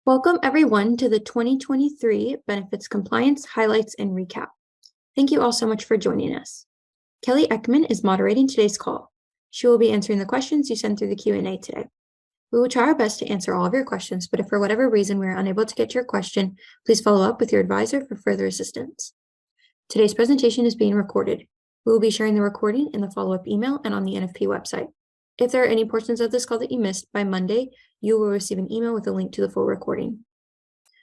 Welcome everyone to the 2023 Benefits Compliance Highlights and Recap. Thank you all so much for joining us. Kelly Ekman is moderating today's call. She will be answering the questions you sent through the Q&A today. We will try our best to answer all of your questions, but if for whatever reason we are unable to get to your question, please follow up with your advisor for further assistance. Today's presentation is being recorded. We will be sharing the recording in the follow-up email and on the NFP website. If there are any portions of this call that you missed, by Monday, you will receive an email with a link to the full recording.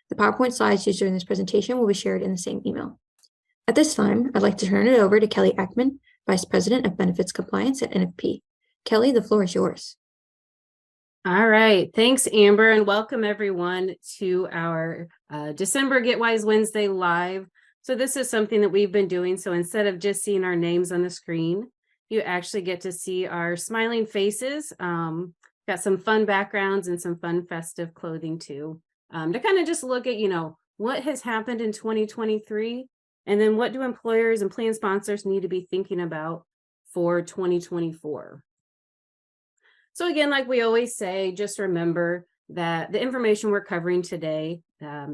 The PowerPoint slides used during this presentation will be shared in the same email. At this time, I'd like to turn it over to Kelly Ekman, Vice President of Benefits Compliance at NFP. Kelly, the floor is yours. All right. Thanks, Amber, and welcome everyone to our December Get Wise Wednesday live. So this is something that we've been doing. So instead of just seeing our names on the screen, you actually get to see our smiling faces. Got some fun backgrounds and some fun festive clothing too, to kind of just look at, what has happened in 2023, and then what do employers and plan sponsors need to be thinking about for 2024. So again, like we always say, just remember that the information we're covering today,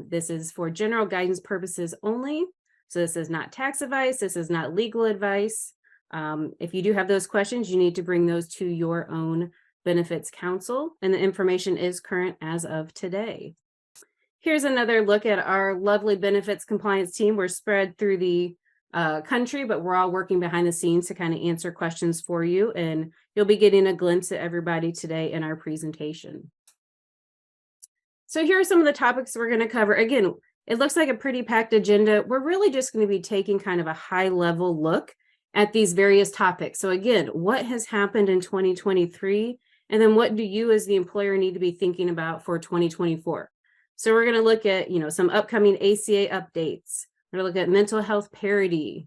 this is for general guidance purposes only. So this is not tax advice. This is not legal advice. If you do have those questions, you need to bring those to your own benefits counsel, and the information is current as of today. Here's another look at our lovely benefits compliance team. We're spread through the country, but we're all working behind the scenes to kind of answer questions for you, and you'll be getting a glimpse at everybody today in our presentation. So here are some of the topics we're going to cover. Again, it looks like a pretty packed agenda. We're really just going to be taking kind of a high-level look at these various topics. So again, what has happened in 2023, and then what do you as the employer need to be thinking about for 2024? So we're going to look at, some upcoming ACA updates. We're going to look at mental health parity,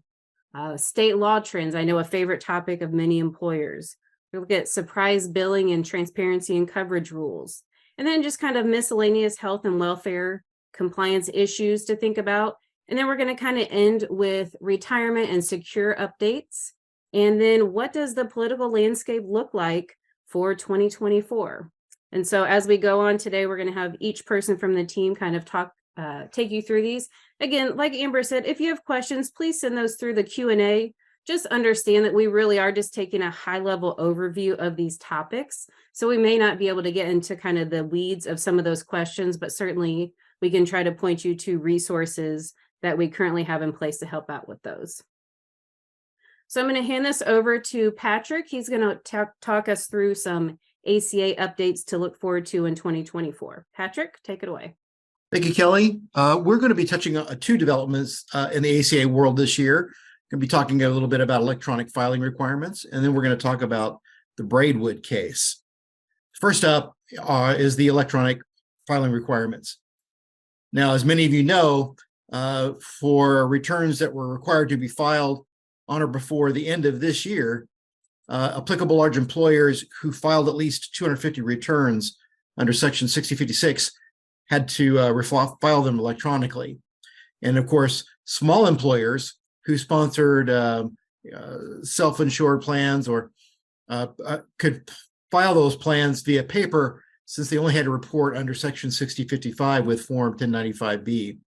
state law trends. I know a favorite topic of many employers. We'll look at surprise billing and transparency and coverage rules, and then just kind of miscellaneous health and welfare compliance issues to think about. And then we're going to kind of end with retirement and secure updates. And then what does the political landscape look like for 2024? And so as we go on today, we're going to have each person from the team kind of take you through these. Again, like Amber said, if you have questions, please send those through the Q&A. Just understand that we really are just taking a high-level overview of these topics. So we may not be able to get into kind of the weeds of some of those questions, but certainly we can try to point you to resources that we currently have in place to help out with those. So I'm going to hand this over to Patrick. He's going to talk us through some ACA updates to look forward to in 2024. Patrick, take it away. Thank you, Kelly. We're going to be touching on two developments in the ACA world this year. We're going to be talking a little bit about electronic filing requirements, and then we're going to talk about the Braidwood case. First up is the electronic filing requirements. Now, as many of you know, for returns that were required to be filed on or before the end of this year, applicable large employers who filed at least 250 returns under Section 6056 had to file them electronically. And of course, small employers who sponsored self-insured plans or could file those plans via paper, since they only had to report under Section 6055 with Form 1095B.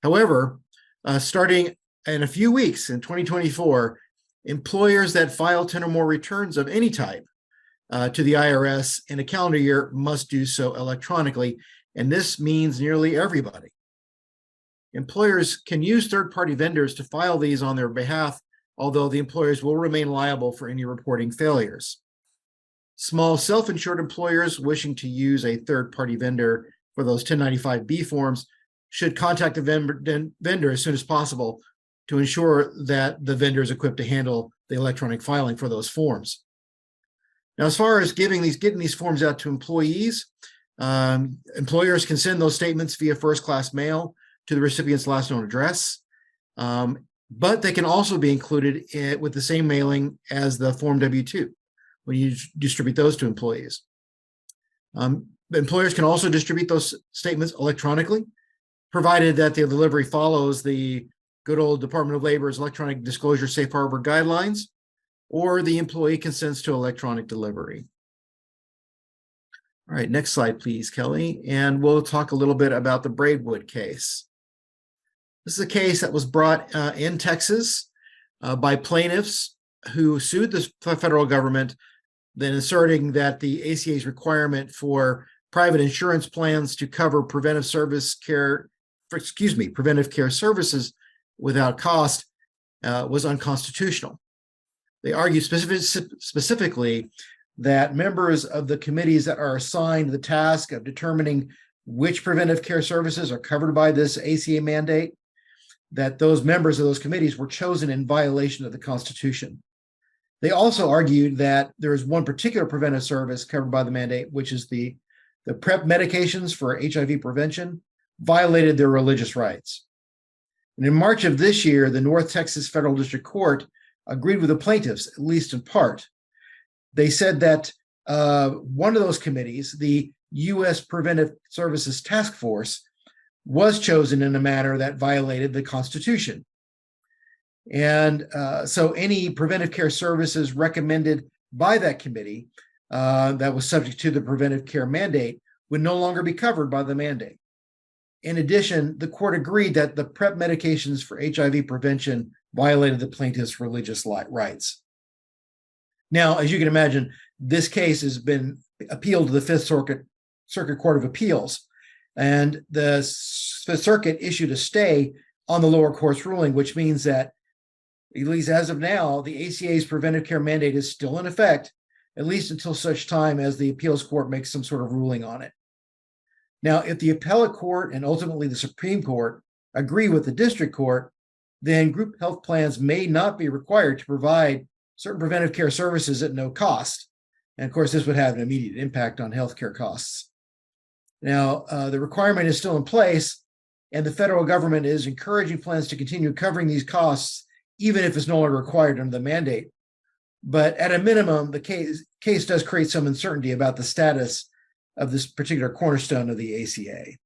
However, starting in a few weeks in 2024, employers that file 10 or more returns of any type to the IRS in a calendar year must do so electronically, and this means nearly everybody. Employers can use third-party vendors to file these on their behalf, although the employers will remain liable for any reporting failures. Small self-insured employers wishing to use a third-party vendor for those 1095B forms should contact the vendor as soon as possible to ensure that the vendor is equipped to handle the electronic filing for those forms. Now, as far as getting these forms out to employees, employers can send those statements via first-class mail to the recipient's last known address, but they can also be included with the same mailing as the Form W-2 when you distribute those to employees. Employers can also distribute those statements electronically, provided that the delivery follows the good old Department of Labor's electronic disclosure safe harbor guidelines, or the employee consents to electronic delivery. All right, next slide, please, Kelly. And we'll talk a little bit about the Braidwood case. This is a case that was brought in Texas by plaintiffs who sued the federal government, then asserting that the ACA's requirement for private insurance plans to cover preventive care services without cost was unconstitutional. They argue specifically that members of the committees that are assigned the task of determining which preventive care services are covered by this ACA mandate, that those members of those committees were chosen in violation of the Constitution. They also argued that there is one particular preventive service covered by the mandate, which is the PrEP medications for HIV prevention, violated their religious rights. And in March of this year, the North Texas Federal District Court agreed with the plaintiffs, at least in part. They said that one of those committees, the U.S. Preventive Services Task Force, was chosen in a manner that violated the Constitution. And so any preventive care services recommended by that committee that was subject to the preventive care mandate would no longer be covered by the mandate. In addition, the court agreed that the PrEP medications for HIV prevention violated the plaintiff's religious rights. Now, as you can imagine, this case has been appealed to the Fifth Circuit Court of Appeals, and the Fifth Circuit issued a stay on the lower court's ruling, which means that, at least as of now, the ACA's preventive care mandate is still in effect, at least until such time as the appeals court makes some sort of ruling on it. Now, if the appellate court and ultimately the Supreme Court agree with the district court, then group health plans may not be required to provide certain preventive care services at no cost. And of course, this would have an immediate impact on healthcare costs. Now, the requirement is still in place, and the federal government is encouraging plans to continue covering these costs, even if it's no longer required under the mandate. But at a minimum, the case does create some uncertainty about the status of this particular cornerstone of the ACA.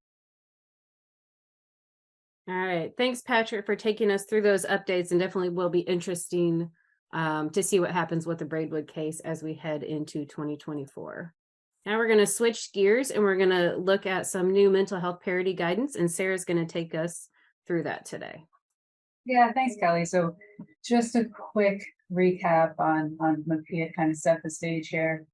All right. Thanks, Patrick, for taking us through those updates, and definitely will be interesting to see what happens with the Braidwood case as we head into 2024. Now we're going to switch gears and we're going to look at some new mental health parity guidance, and Sarah's going to take us through that today. Yeah, thanks, Kelly. So just a quick recap on MAPIA, kind of set the stage here.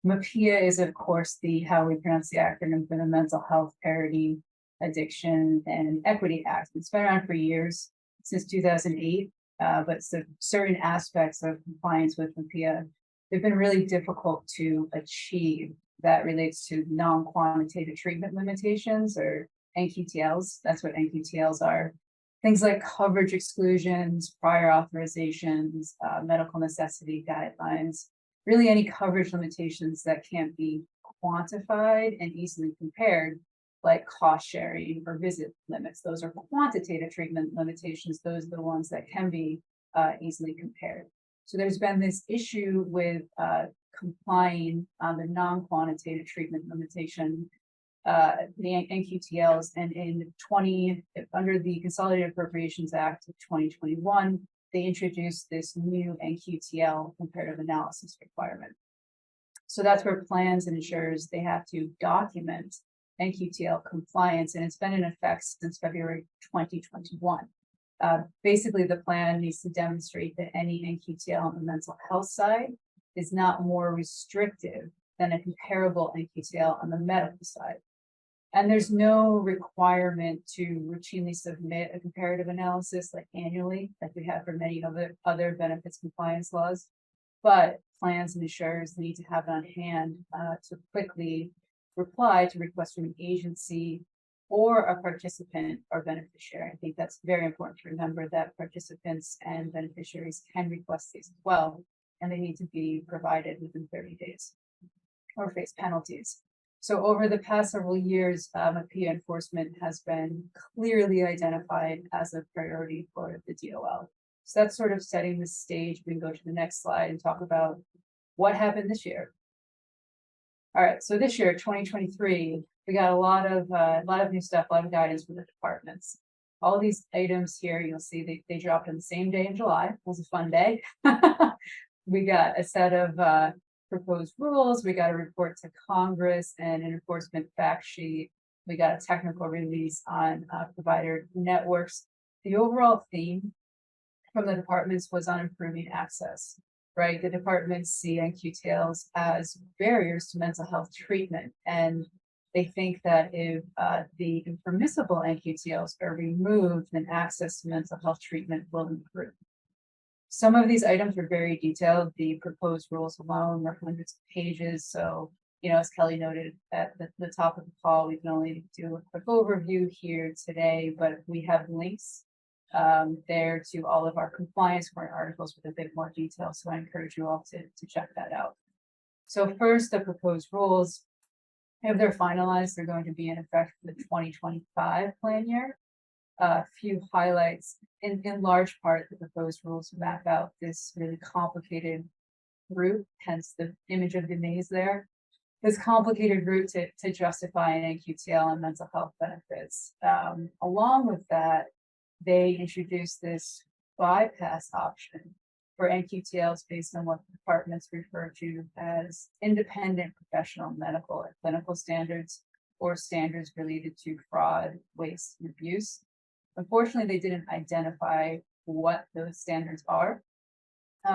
MAPIA is, of course, how we pronounce the acronym for the Mental Health Parity, Addiction, and Equity Act. It's been around for years, since 2008, but certain aspects of compliance with MAPIA have been really difficult to achieve. That relates to non-quantitative treatment limitations, or NQTLs. That's what NQTLs are. Things like coverage exclusions, prior authorizations, medical necessity guidelines, really any coverage limitations that can't be quantified and easily compared, like cost sharing or visit limits. Those are quantitative treatment limitations. Those are the ones that can be easily compared. So there's been this issue with complying on the non-quantitative treatment limitation, the NQTLs, and under the Consolidated Appropriations Act of 2021, they introduced this new NQTL comparative analysis requirement. So that's where plans and insurers, they have to document NQTL compliance, and it's been in effect since February 2021. Basically, the plan needs to demonstrate that any NQTL on the mental health side is not more restrictive than a comparable NQTL on the medical side. And there's no requirement to routinely submit a comparative analysis like annually, like we have for many other benefits compliance laws. But plans and insurers need to have it on hand to quickly reply to requests from an agency or a participant or beneficiary. I think that's very important to remember, that participants and beneficiaries can request these as well, and they need to be provided within 30 days or face penalties. So over the past several years, MAPIA enforcement has been clearly identified as a priority for the DOL. So that's sort of setting the stage. We can go to the next slide and talk about what happened this year. All right, so this year, 2023, we got a lot of new stuff, a lot of guidance from the departments. All these items here, you'll see they dropped on the same day in July. It was a fun day. We got a set of proposed rules, we got a report to Congress and an enforcement fact sheet. We got a technical release on provider networks. The overall theme from the departments was on improving access, right? The departments see NQTLs as barriers to mental health treatment, and they think that if the impermissible NQTLs are removed, then access to mental health treatment will improve. Some of these items were very detailed. The proposed rules alone were hundreds of pages. So, as Kelly noted at the top of the call, we can only do a quick overview here today, but we have links there to all of our compliance warrant articles with a bit more detail. So I encourage you all to check that out. So first, the proposed rules, if they're finalized, they're going to be in effect for the 2025 plan year. A few highlights. In large part, the proposed rules map out this really complicated route, hence the image of the maze there. This complicated route to justify an NQTL and mental health benefits. Along with that, they introduced this bypass option for NQTLs based on what the departments refer to as independent professional medical or clinical standards or standards related to fraud, waste, and abuse. Unfortunately, they didn't identify what those standards are.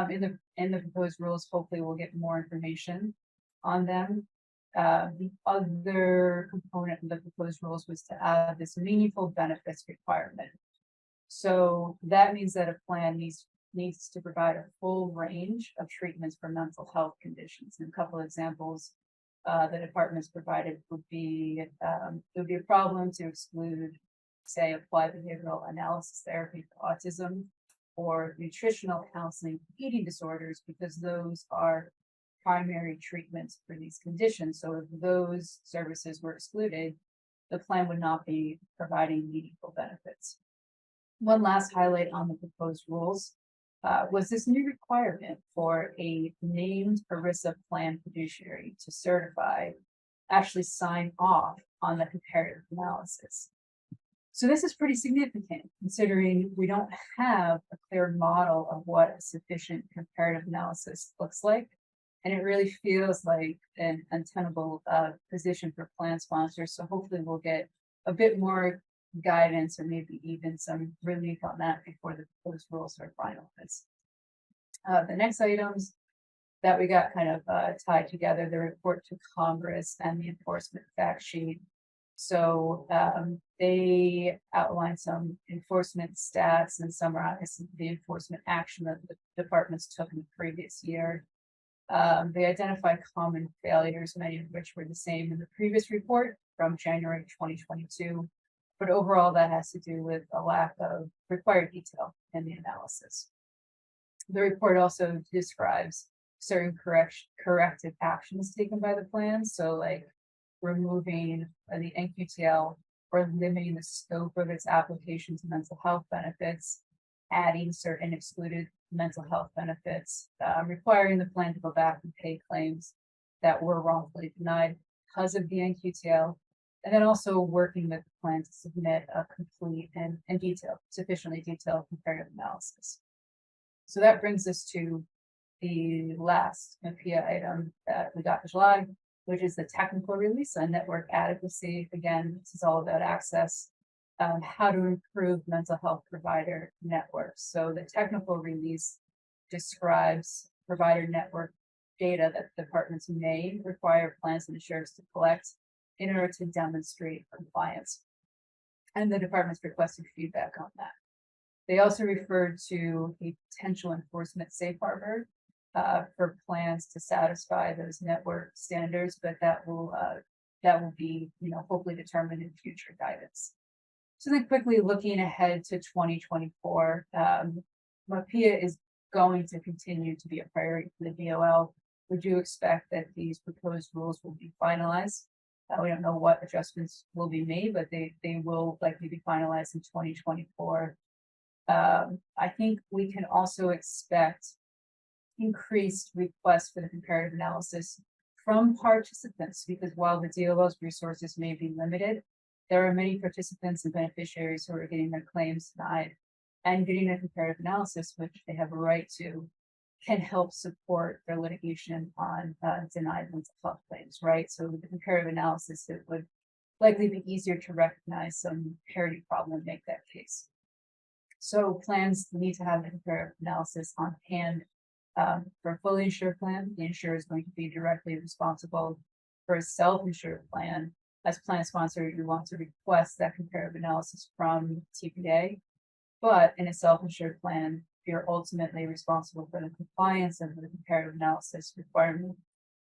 In the proposed rules, hopefully we'll get more information on them. The other component of the proposed rules was to add this meaningful benefits requirement. So that means that a plan needs to provide a full range of treatments for mental health conditions. And a couple of examples the departments provided would be it would be a problem to exclude, say, applied behavioral analysis therapy for autism or nutritional counseling for eating disorders, because those are primary treatments for these conditions. So if those services were excluded, the plan would not be providing meaningful benefits. One last highlight on the proposed rules was this new requirement for a named ERISA plan fiduciary to actually sign off on the comparative analysis. So this is pretty significant considering we don't have a clear model of what a sufficient comparative analysis looks like. And it really feels like an untenable position for plan sponsors. So hopefully we'll get a bit more guidance or maybe even some relief on that before the proposed rules are finalized. The next items that we got kind of tied together, the report to Congress and the enforcement fact sheet. So they outlined some enforcement stats and summarized the enforcement action that the departments took in the previous year. They identified common failures, many of which were the same in the previous report from January 2022. But overall, that has to do with a lack of required detail in the analysis. The report also describes certain corrective actions taken by the plan. So like removing the NQTL or limiting the scope of its application to mental health benefits, adding certain excluded mental health benefits, requiring the plan to go back and pay claims that were wrongfully denied because of the NQTL, and then also working with the plan to submit a complete and sufficiently detailed comparative analysis. So that brings us to the last MPIA item that we got in July, which is the technical release on network adequacy. Again, this is all about access, how to improve mental health provider networks. So the technical release describes provider network data that departments may require plans and insurers to collect in order to demonstrate compliance. And the departments requested feedback on that. They also referred to a potential enforcement safe harbor for plans to satisfy those network standards, but that will be, hopefully determined in future guidance. So then quickly looking ahead to 2024, MAPIA is going to continue to be a priority for the DOL. We do expect that these proposed rules will be finalized. We don't know what adjustments will be made, but they will likely be finalized in 2024. I think we can also expect increased requests for the comparative analysis from participants, because while the DOL's resources may be limited, there are many participants and beneficiaries who are getting their claims denied and getting a comparative analysis, which they have a right to, can help support their litigation on denied mental health claims, right? So with the comparative analysis, it would likely be easier to recognize some parity problem and make that case. So plans need to have a comparative analysis on hand. For a fully insured plan, the insurer is going to be directly responsible. For a self-insured plan, as plan sponsor, you want to request that comparative analysis from TPA. But in a self-insured plan, you're ultimately responsible for the compliance of the comparative analysis requirement.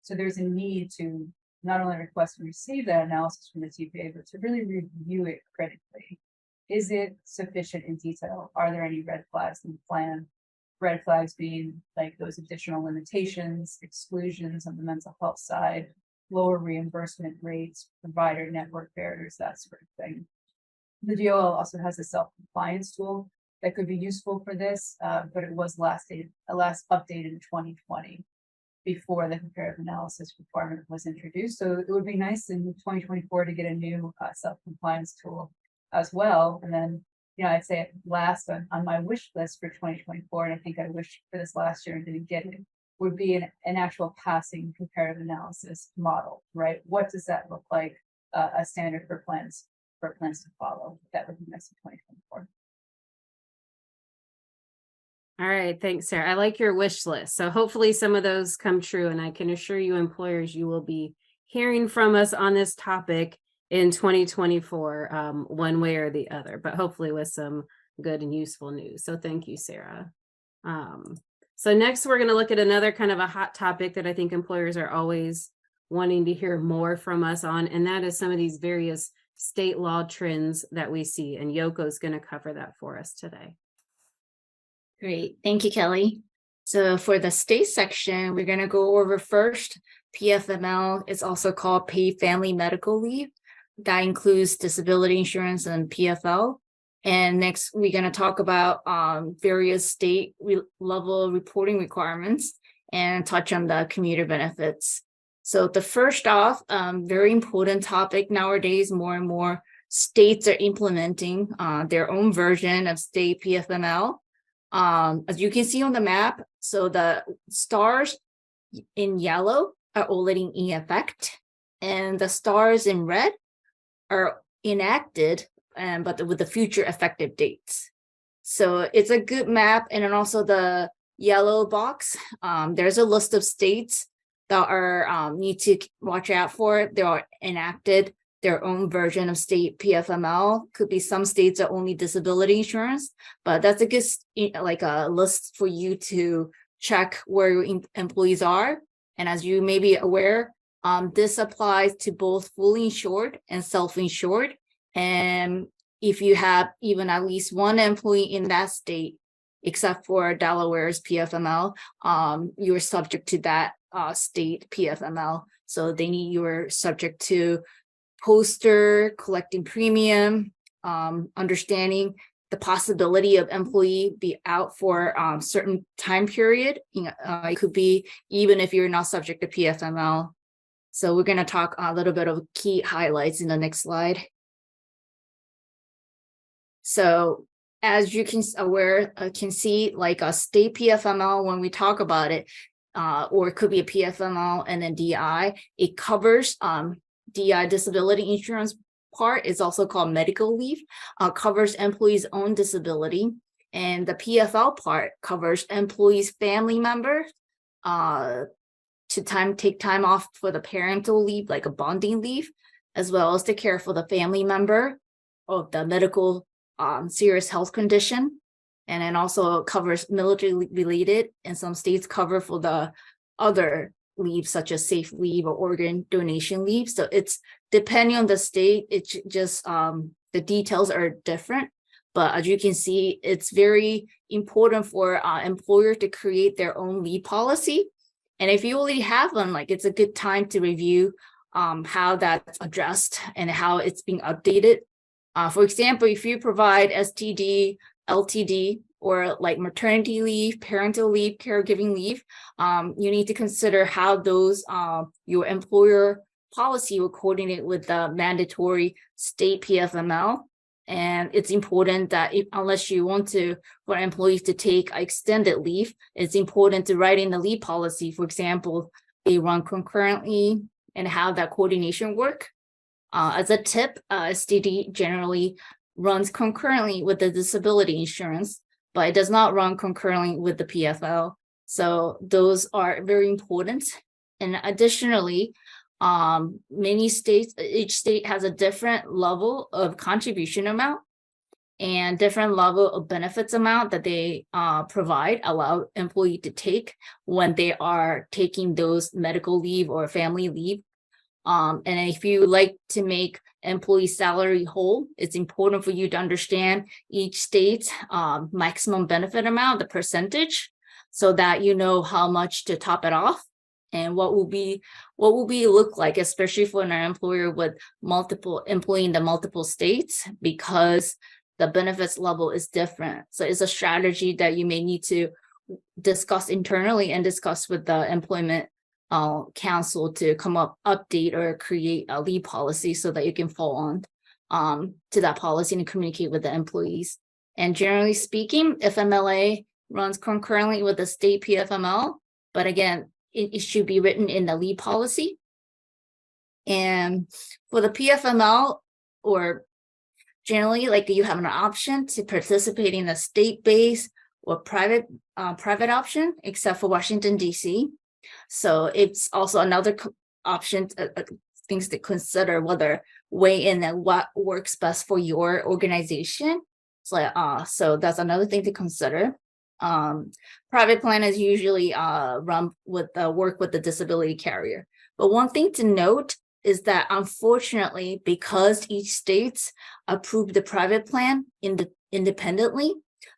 So there's a need to not only request and receive that analysis from the TPA, but to really review it critically. Is it sufficient in detail? Are there any red flags in the plan? Red flags being like those additional limitations, exclusions on the mental health side, lower reimbursement rates, provider network barriers, that sort of thing. The DOL also has a self-compliance tool that could be useful for this, but it was last updated in 2020 before the comparative analysis requirement was introduced. So it would be nice in 2024 to get a new self-compliance tool as well. And then, I'd say it last on my wish list for 2024, and I think I wished for this last year and didn't get it, would be an actual passing comparative analysis model, right? What does that look like? A standard for plans to follow. That would be nice in 2024. All right, thanks, Sarah. I like your wish list. So hopefully some of those come true, and I can assure you employers, you will be hearing from us on this topic in 2024, one way or the other, but hopefully with some good and useful news. So thank you, Sarah. So next we're going to look at another kind of a hot topic that I think employers are always wanting to hear more from us on, and that is some of these various state law trends that we see, and Yoko is going to cover that for us today. Great. Thank you, Kelly. So for the state section, we're going to go over first PFML. It's also called paid family medical leave. That includes disability insurance and PFL. And next, we're going to talk about various state level reporting requirements and touch on the commuter benefits. So the first off, very important topic nowadays, more and more states are implementing their own version of state PFML. As you can see on the map, so the stars in yellow are already in effect, and the stars in red are enacted, but with the future effective dates. So it's a good map. And then also the yellow box, there's a list of states that are need to watch out for. They are enacted their own version of state PFML. Could be some states are only disability insurance, but that's a good like a list for you to check where your employees are. And as you may be aware, this applies to both fully insured and self-insured. And if you have even at least one employee in that state, except for Delaware's PFML, you're subject to that state PFML. So you're subject to poster, collecting premium, understanding the possibility of employee be out for a certain time period. It could be even if you're not subject to PFML. So we're going to talk a little bit of key highlights in the next slide. So as you can see, like a state PFML, when we talk about it, or it could be a PFML and then DI, it covers DI disability insurance part is also called medical leave, covers employees' own disability, and the PFL part covers employees' family members to take time off for the parental leave, like a bonding leave, as well as to care for the family member of the medical serious health condition, and then also covers military related, and some states cover for the other leave such as safe leave or organ donation leave. So it's depending on the state, it's just the details are different. But as you can see, it's very important for employer to create their own leave policy. And if you already have one, like it's a good time to review how that's addressed and how it's being updated. For example, if you provide STD, LTD, or like maternity leave, parental leave, caregiving leave, you need to consider how those your employer policy will coordinate with the mandatory state PFML. And it's important that unless you want for employees to take extended leave, it's important to write in the leave policy. For example, they run concurrently and how that coordination work. As a tip, STD generally runs concurrently with the disability insurance, but it does not run concurrently with the PFL. So those are very important. And additionally, many states, each state has a different level of contribution amount and different level of benefits amount that they allow employee to take when they are taking those medical leave or family leave. And if you like to make employee salary whole, it's important for you to understand each state's maximum benefit amount, the percentage, so that you know how much to top it off and what will be look like, especially for an employer with multiple employee in the multiple states, because the benefits level is different. So it's a strategy that you may need to discuss internally and discuss with the employment council to come up, update or create a leave policy so that you can fall on to that policy and communicate with the employees. And generally speaking, FMLA runs concurrently with the state PFML, but again, it should be written in the leave policy. And for the PFML, or generally, like, you have an option to participate in the state-based or private option, except for Washington, D.C. So it's also another option, things to consider, whether weigh in and what works best for your organization. So that's another thing to consider. Private plan is usually run with work with the disability carrier. But one thing to note is that unfortunately, because each states approve the private plan independently,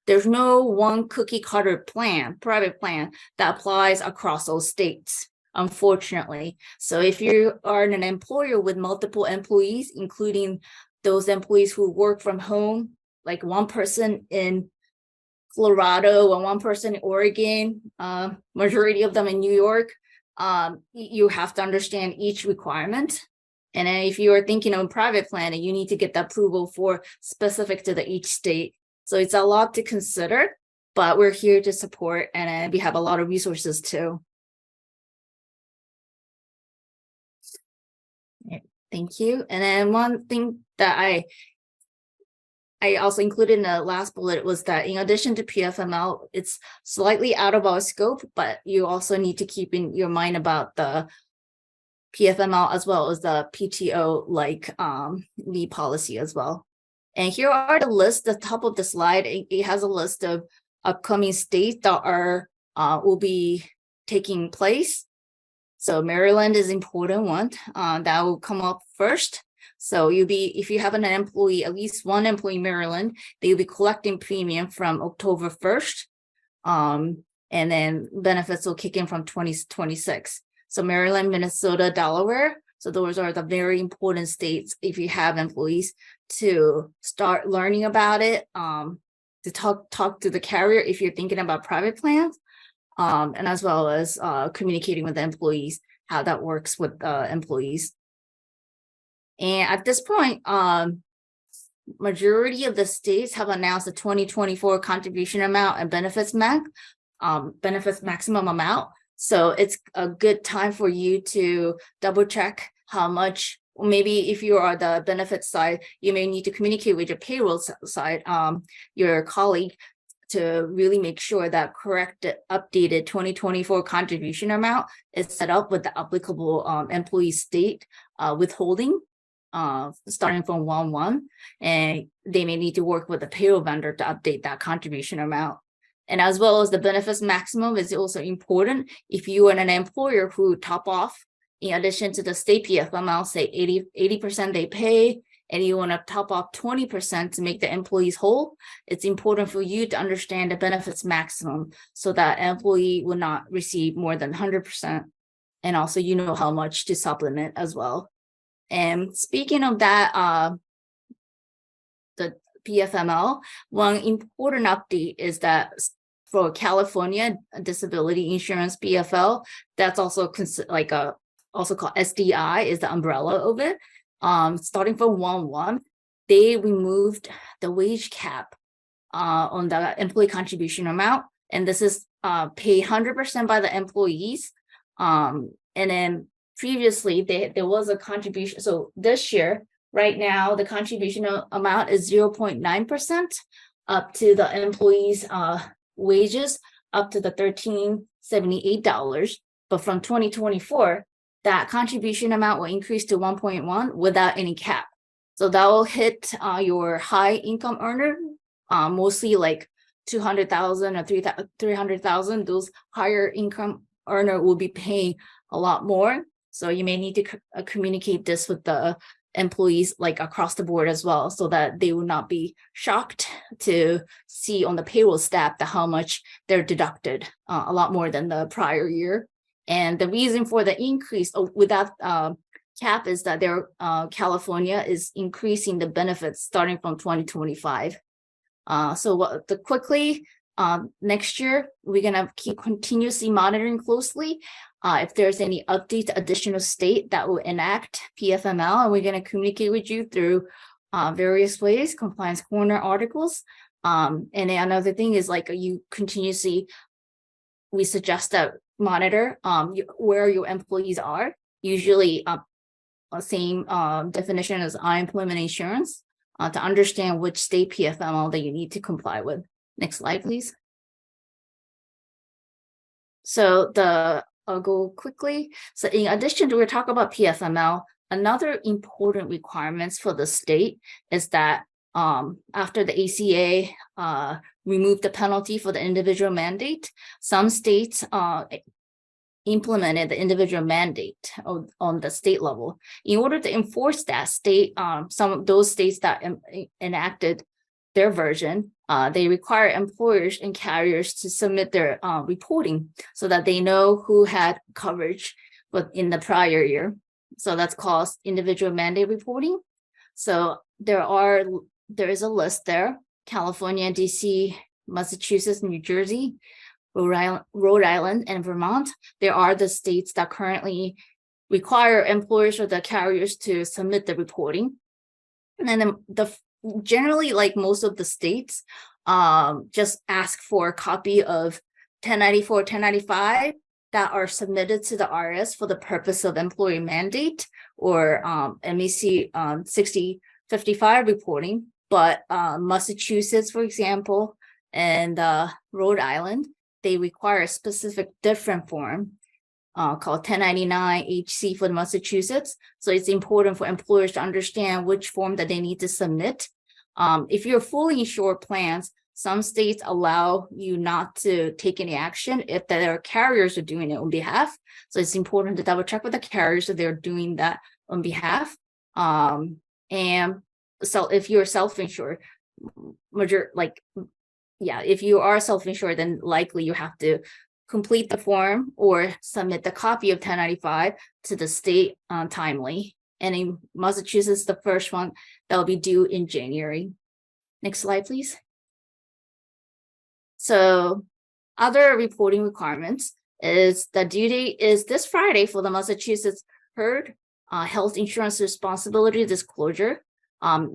there's no one cookie cutter private plan that applies across all states, unfortunately. So if you are an employer with multiple employees, including those employees who work from home, like one person in Colorado and one person in Oregon, majority of them in New York, you have to understand each requirement. And then if you are thinking of private planning, you need to get the approval for specific to each state. So it's a lot to consider, but we're here to support, and we have a lot of resources too. Thank you. And then one thing that I also included in the last bullet was that in addition to PFML, it's slightly out of our scope, but you also need to keep in your mind about the PFML as well as the PTO leave policy as well. And here are the lists, the top of the slide. It has a list of upcoming states that are will be taking place. So Maryland is an important one that will come up first. So if you have an employee, at least one employee in Maryland, they'll be collecting premium from October 1st. And then benefits will kick in from 2026. So Maryland, Minnesota, Delaware. So those are the very important states if you have employees to start learning about it, to talk to the carrier if you're thinking about private plans, and as well as communicating with the employees, how that works with employees. And at this point, majority of the states have announced the 2024 contribution amount and benefits maximum amount. So it's a good time for you to double check how much. Maybe if you are the benefits side, you may need to communicate with your payroll side, your colleague, to really make sure that correct updated 2024 contribution amount is set up with the applicable employee state withholding. Starting from 1/1, and they may need to work with the payroll vendor to update that contribution amount. And as well as the benefits maximum is also important. If you are an employer who top off, in addition to the state PFML, say 80% they pay, and you want to top off 20% to make the employees whole, it's important for you to understand the benefits maximum so that employee will not receive more than 100%. And also, you know how much to supplement as well. And speaking of that, the PFML, one important update is that for California disability insurance PFL, that's also also called SDI is the umbrella of it. Starting from 1/1, they removed the wage cap on the employee contribution amount, and this is paid 100% by the employees. And then previously there was a contribution. So this year, right now, the contribution amount is 0.9% up to the employees' wages, up to the $1,378. But from 2024, that contribution amount will increase to 1.1 without any cap. So that will hit your high income earner, mostly like 200,000 or 300,000. Those higher income earner will be paying a lot more. So you may need to communicate this with the employees like across the board as well, so that they will not be shocked to see on the payroll stat that how much they're deducted, a lot more than the prior year. And the reason for the increase with that cap is that California is increasing the benefits starting from 2025. So quickly, next year, we're gonna keep continuously monitoring closely. If there's any updates, additional state that will enact PFML, and we're gonna communicate with you through various ways, compliance corner articles. And then another thing is like you continuously, we suggest that monitor where your employees are, usually same definition as unemployment insurance, to understand which state PFML that you need to comply with. Next slide, please. So I'll go quickly. So in addition to, we're talking about PFML, another important requirements for the state is that after the ACA removed the penalty for the individual mandate, some states implemented the individual mandate on the state level. In order to enforce that state, some of those states that enacted their version, they require employers and carriers to submit their reporting so that they know who had coverage in the prior year. So that's called individual mandate reporting. So there is a list there: California, DC, Massachusetts, New Jersey, Rhode Island, and Vermont. There are the states that currently require employers or the carriers to submit the reporting. And then generally, like most of the states, just ask for a copy of 1094, 1095 that are submitted to the IRS for the purpose of employee mandate or MEC 6055 reporting. But Massachusetts, for example, and Rhode Island, they require a specific different form called 1099 HC for Massachusetts. So it's important for employers to understand which form that they need to submit. If you're fully insured plans, some states allow you not to take any action if their carriers are doing it on behalf. So it's important to double check with the carriers that they're doing that on behalf. And so if you're self-insured, if you are self-insured, then likely you have to complete the form or submit the copy of 1095 to the state timely. And in Massachusetts, the first one that will be due in January. Next slide, please. So other reporting requirements is the due date is this Friday for the Massachusetts HERD, Health Insurance Responsibility Disclosure.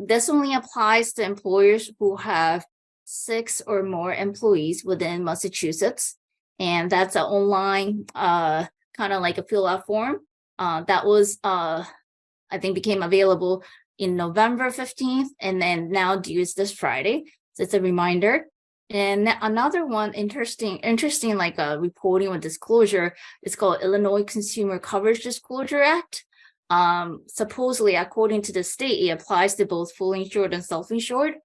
This only applies to employers who have 6 or more employees within Massachusetts. And that's an online kind of like a fill out form that was, I think, became available in November 15th, and then now due is this Friday. So it's a reminder. And another one interesting like a reporting or disclosure is called Illinois Consumer Coverage Disclosure Act. Supposedly, according to the state, it applies to both fully insured and self-insured.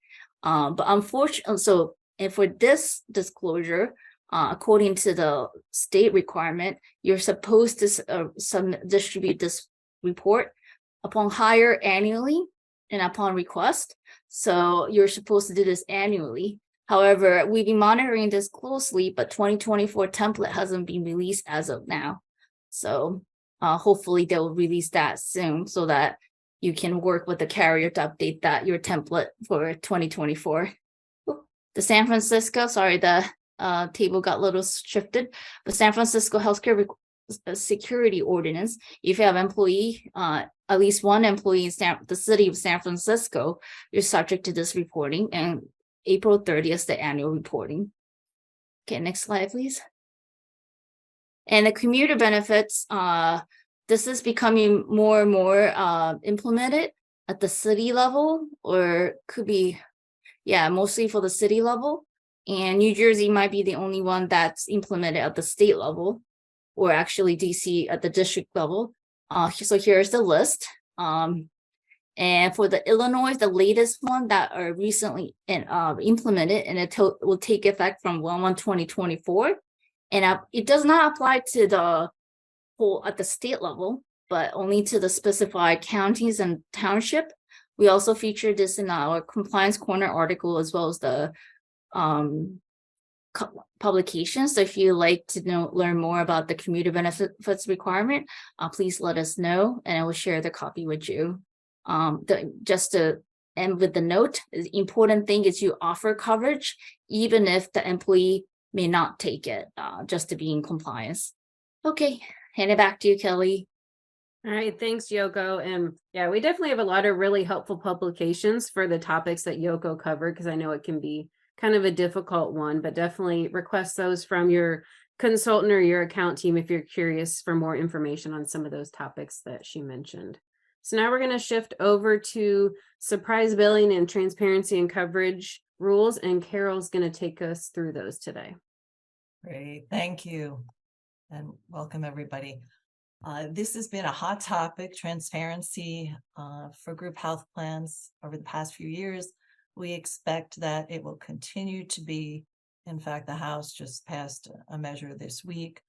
But unfortunately, and for this disclosure, according to the state requirement, you're supposed to distribute this report upon hire annually and upon request. So you're supposed to do this annually. However, we've been monitoring this closely, but 2024 template hasn't been released as of now. So hopefully they'll release that soon so that you can work with the carrier to update your template for 2024. The San Francisco, sorry, the table got a little shifted. The San Francisco Healthcare security ordinance. If you have employee, at least one employee in the city of San Francisco, you're subject to this reporting. And April 30th, the annual reporting. Okay, next slide, please. And the commuter benefits, this is becoming more and more implemented at the city level, or could be, yeah, mostly for the city level. And New Jersey might be the only one that's implemented at the state level, or actually DC at the district level. So here's the list. And for the Illinois, the latest one that are recently implemented, and it will take effect from 1/1/2024. And it does not apply to the whole at the state level, but only to the specified counties and township. We also featured this in our compliance corner article, as well as the publications. So if you like to learn more about the commuter benefits requirement, please let us know, and I will share the copy with you. Just to end with the note, the important thing is you offer coverage, even if the employee may not take it, just to be in compliance. Okay, hand it back to you, Kelly. All right, thanks, Yoko. And yeah, we definitely have a lot of really helpful publications for the topics that Yoko covered, because I know it can be kind of a difficult one, but definitely request those from your consultant or your account team if you're curious for more information on some of those topics that she mentioned. So now we're going to shift over to surprise billing and transparency and coverage rules, and Carol's going to take us through those today. Great, thank you, and welcome everybody. This has been a hot topic, transparency for group health plans over the past few years. We expect that it will continue to be. In fact, the House just passed a measure this week.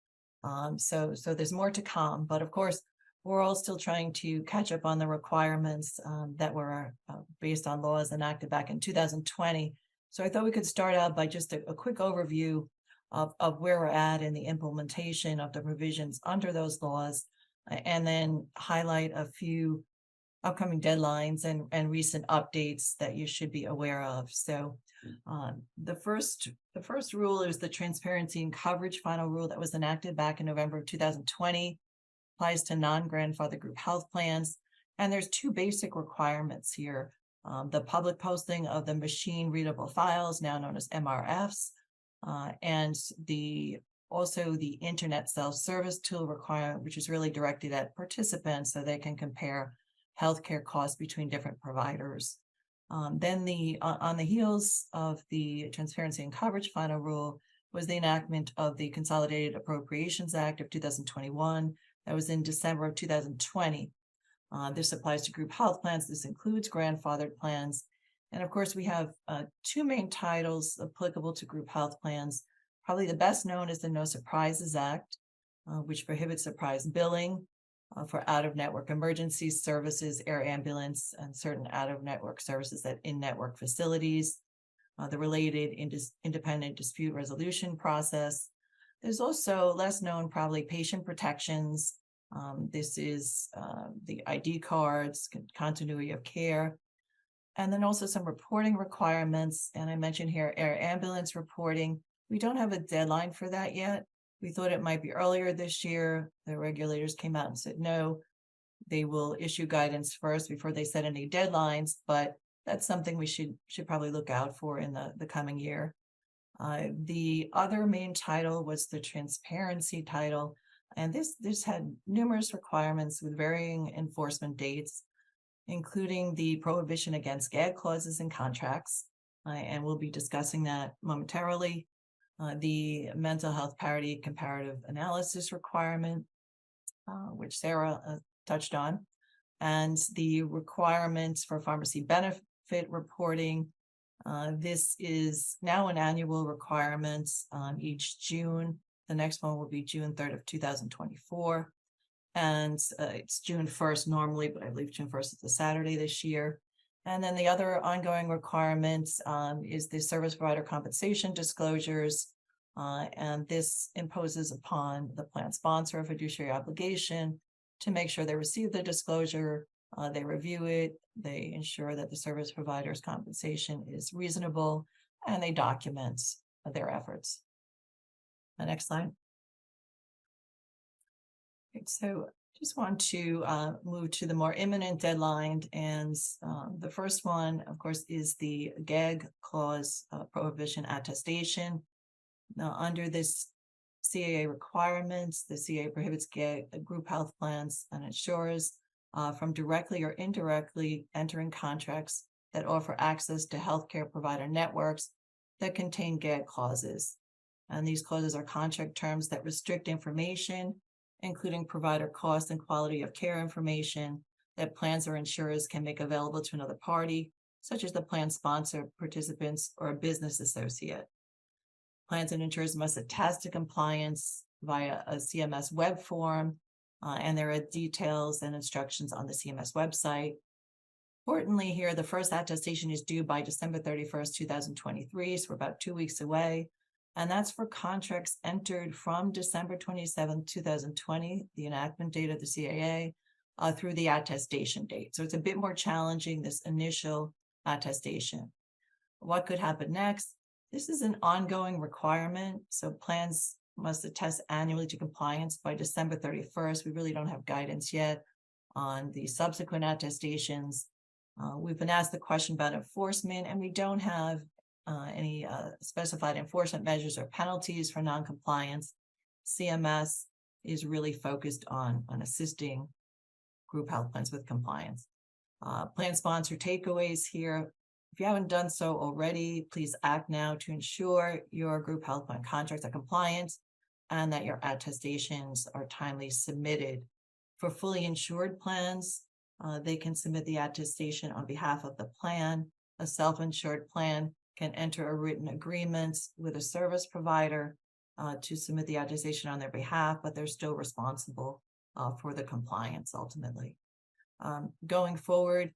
So there's more to come, but of course, we're all still trying to catch up on the requirements that were based on laws enacted back in 2020. So I thought we could start out by just a quick overview of where we're at in the implementation of the provisions under those laws, and then highlight a few upcoming deadlines and recent updates that you should be aware of. So the first rule is the transparency and coverage final rule that was enacted back in November of 2020. Applies to non-grandfather group health plans. And there's two basic requirements here. The public posting of the machine readable files, now known as MRFs, and also the internet self-service tool requirement, which is really directed at participants so they can compare healthcare costs between different providers. Then on the heels of the transparency and coverage final rule was the enactment of the Consolidated Appropriations Act of 2021. That was in December of 2020. This applies to group health plans. This includes grandfathered plans. And of course, we have two main titles applicable to group health plans. Probably the best known is the No Surprises Act, which prohibits surprise billing for out-of-network emergency services, air ambulance, and certain out-of-network services at in-network facilities. The related independent dispute resolution process. There's also less known, probably, patient protections. This is the ID cards, continuity of care, and then also some reporting requirements. And I mentioned here air ambulance reporting. We don't have a deadline for that yet. We thought it might be earlier this year. The regulators came out and said, no, they will issue guidance first before they set any deadlines, but that's something we should probably look out for in the coming year. The other main title was the transparency title, and this had numerous requirements with varying enforcement dates, including the prohibition against gag clauses in contracts, and we'll be discussing that momentarily. The mental health parity comparative analysis requirement, which Sarah touched on, and the requirements for pharmacy benefit reporting. This is now an annual requirement each June. The next one will be June 3rd of 2024. And it's June 1st normally, but I believe June 1st is a Saturday this year. And then the other ongoing requirements is the service provider compensation disclosures. And this imposes upon the plan sponsor a fiduciary obligation to make sure they receive the disclosure, they review it, they ensure that the service provider's compensation is reasonable, and they document their efforts. The next slide. So just want to move to the more imminent deadline. And the first one, of course, is the gag clause prohibition attestation. Now, under this CAA requirements, the CAA prohibits group health plans and insurers from directly or indirectly entering contracts that offer access to healthcare provider networks that contain gag clauses. And these clauses are contract terms that restrict information, including provider cost and quality of care information that plans or insurers can make available to another party, such as the plan sponsor, participants, or a business associate. Plans and insurers must attest to compliance via a CMS web form, and there are details and instructions on the CMS website. Importantly here, the first attestation is due by December 31st, 2023, so we're about 2 weeks away. And that's for contracts entered from December 27th, 2020, the enactment date of the CAA, through the attestation date. So it's a bit more challenging, this initial attestation. What could happen next? This is an ongoing requirement. So plans must attest annually to compliance by December 31st. We really don't have guidance yet on the subsequent attestations. We've been asked the question about enforcement, and we don't have any specified enforcement measures or penalties for noncompliance. CMS is really focused on assisting group health plans with compliance. Plan sponsor takeaways here. If you haven't done so already, please act now to ensure your group health plan contracts are compliant and that your attestations are timely submitted. For fully insured plans, they can submit the attestation on behalf of the plan. A self-insured plan can enter a written agreement with a service provider to submit the attestation on their behalf, but they're still responsible for the compliance ultimately. Going forward,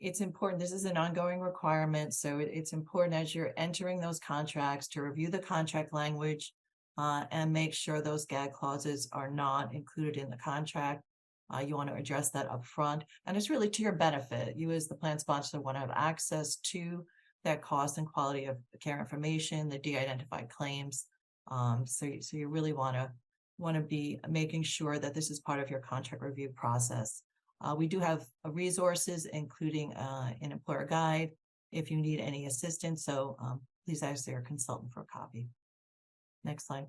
it's important, this is an ongoing requirement, so it's important as you're entering those contracts to review the contract language and make sure those gag clauses are not included in the contract. You want to address that up front, and it's really to your benefit. You as the plan sponsor want to have access to that cost and quality of care information, the de-identified claims. So you really want to be making sure that this is part of your contract review process. We do have resources, including an employer guide, if you need any assistance. So please ask your consultant for a copy. Next slide.